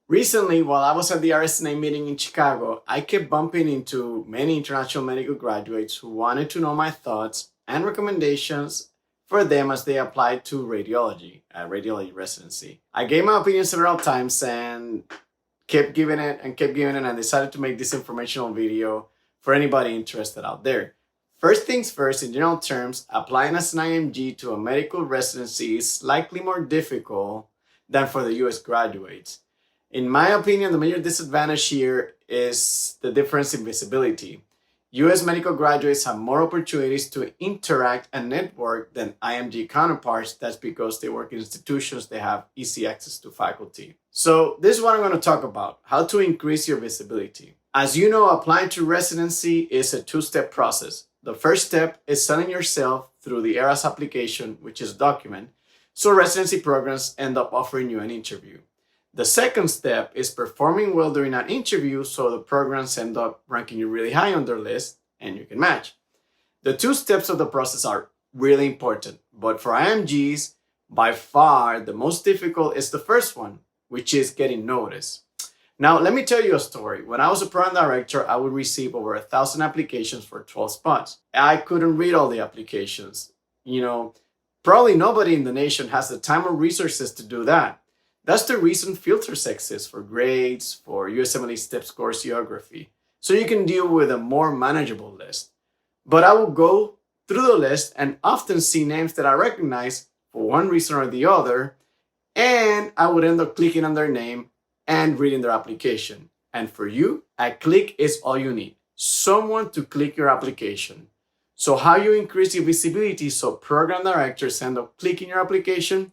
Recently, while I was at the RSNA meeting in Chicago, I kept bumping into many international medical graduates who wanted to know my thoughts and recommendations for them as they applied to radiology residency. I gave my opinion several times and kept giving it and decided to make this informational video for anybody interested out there. First things first, in general terms, applying as an IMG to a medical residency is likely more difficult than for the US graduates. In my opinion, the major disadvantage here is the difference in visibility. US medical graduates have more opportunities to interact and network than IMG counterparts. That's because they work in institutions, they have easy access to faculty. So this is what I'm going to talk about, how to increase your visibility. As you know, applying to residency is a two-step process. The first step is selling yourself through the ERAS application, which is a document, so residency programs end up offering you an interview. The second step is performing well during an interview, so the programs end up ranking you really high on their list and you can match. The two steps of the process are really important, but for IMGs, by far the most difficult is the first one, which is getting noticed. Now, let me tell you a story. When I was a program director, I would receive over 1,000 applications for 12 spots. I couldn't read all the applications. Probably nobody in the nation has the time or resources to do that. That's the reason filters exist for grades, for USMLE step scores, geography, so you can deal with a more manageable list. But I will go through the list and often see names that I recognize for one reason or the other, and I would end up clicking on their name and reading their application. And for you, a click is all you need. Someone to click your application. So how you increase your visibility so program directors end up clicking your application?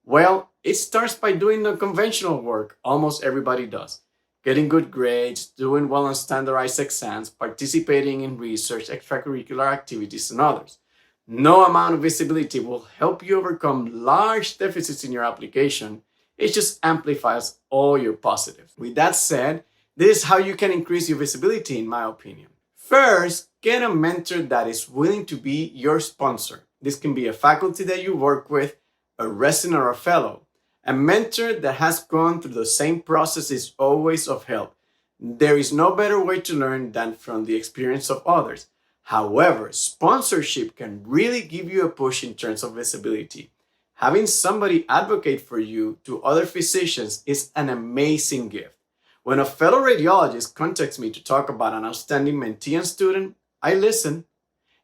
Well, it starts by doing the conventional work almost everybody does. Getting good grades, doing well on standardized exams, participating in research, extracurricular activities, and others. No amount of visibility will help you overcome large deficits in your application. It just amplifies all your positives. With that said, this is how you can increase your visibility, in my opinion. First, get a mentor that is willing to be your sponsor. This can be a faculty that you work with, a resident or a fellow. A mentor that has gone through the same process is always of help. There is no better way to learn than from the experience of others. However, sponsorship can really give you a push in terms of visibility. Having somebody advocate for you to other physicians is an amazing gift. When a fellow radiologist contacts me to talk about an outstanding mentee and student, I listen,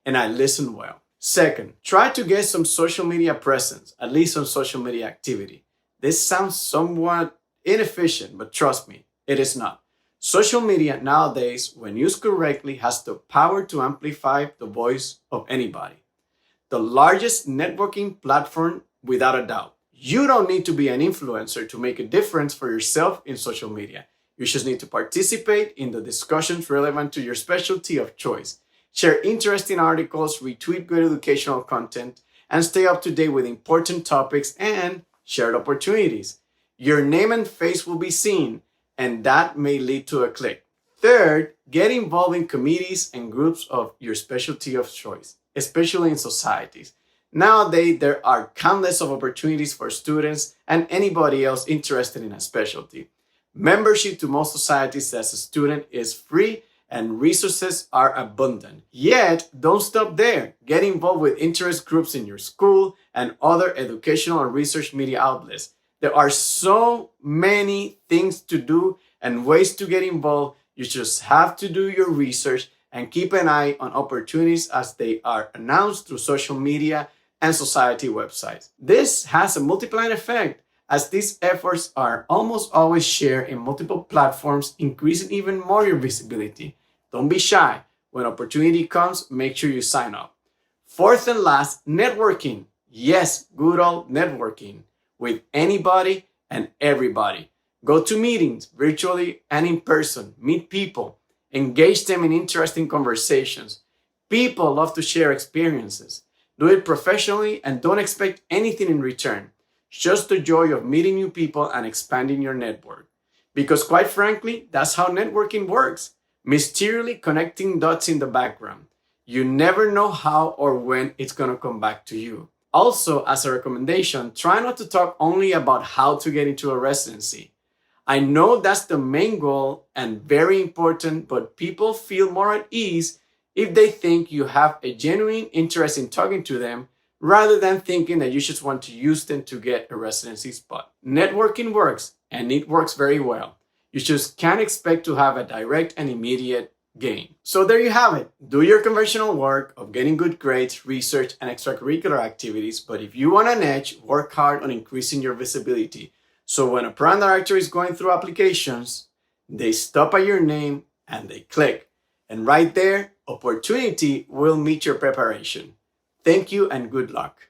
and I listen well. Second, try to get some social media presence, at least some social media activity. This sounds somewhat inefficient, but trust me, it is not. Social media nowadays, when used correctly, has the power to amplify the voice of anybody. The largest networking platform without a doubt. You don't need to be an influencer to make a difference for yourself in social media. You just need to participate in the discussions relevant to your specialty of choice. Share interesting articles, retweet good educational content, and stay up to date with important topics and shared opportunities. Your name and face will be seen, and that may lead to a click. Third, get involved in committees and groups of your specialty of choice, especially in societies. Nowadays, there are countless of opportunities for students and anybody else interested in a specialty. Membership to most societies as a student is free and resources are abundant. Yet, don't stop there. Get involved with interest groups in your school and other educational and research media outlets. There are so many things to do and ways to get involved. You just have to do your research and keep an eye on opportunities as they are announced through social media and society websites. This has a multiplying effect as these efforts are almost always shared in multiple platforms, increasing even more your visibility. Don't be shy. When opportunity comes, make sure you sign up. Fourth and last, networking. Yes, good old networking with anybody and everybody. Go to meetings, virtually and in person. Meet people. Engage them in interesting conversations. People love to share experiences. Do it professionally and don't expect anything in return. Just the joy of meeting new people and expanding your network. Because quite frankly, that's how networking works. Mysteriously connecting dots in the background. You never know how or when it's going to come back to you. Also, as a recommendation, try not to talk only about how to get into a residency. I know that's the main goal and very important, but people feel more at ease if they think you have a genuine interest in talking to them rather than thinking that you just want to use them to get a residency spot. Networking works, and it works very well. You just can't expect to have a direct and immediate gain. So there you have it. Do your conventional work of getting good grades, research, and extracurricular activities, but if you want an edge, work hard on increasing your visibility. So when a program director is going through applications, they stop at your name and they click. And right there, opportunity will meet your preparation. Thank you and good luck.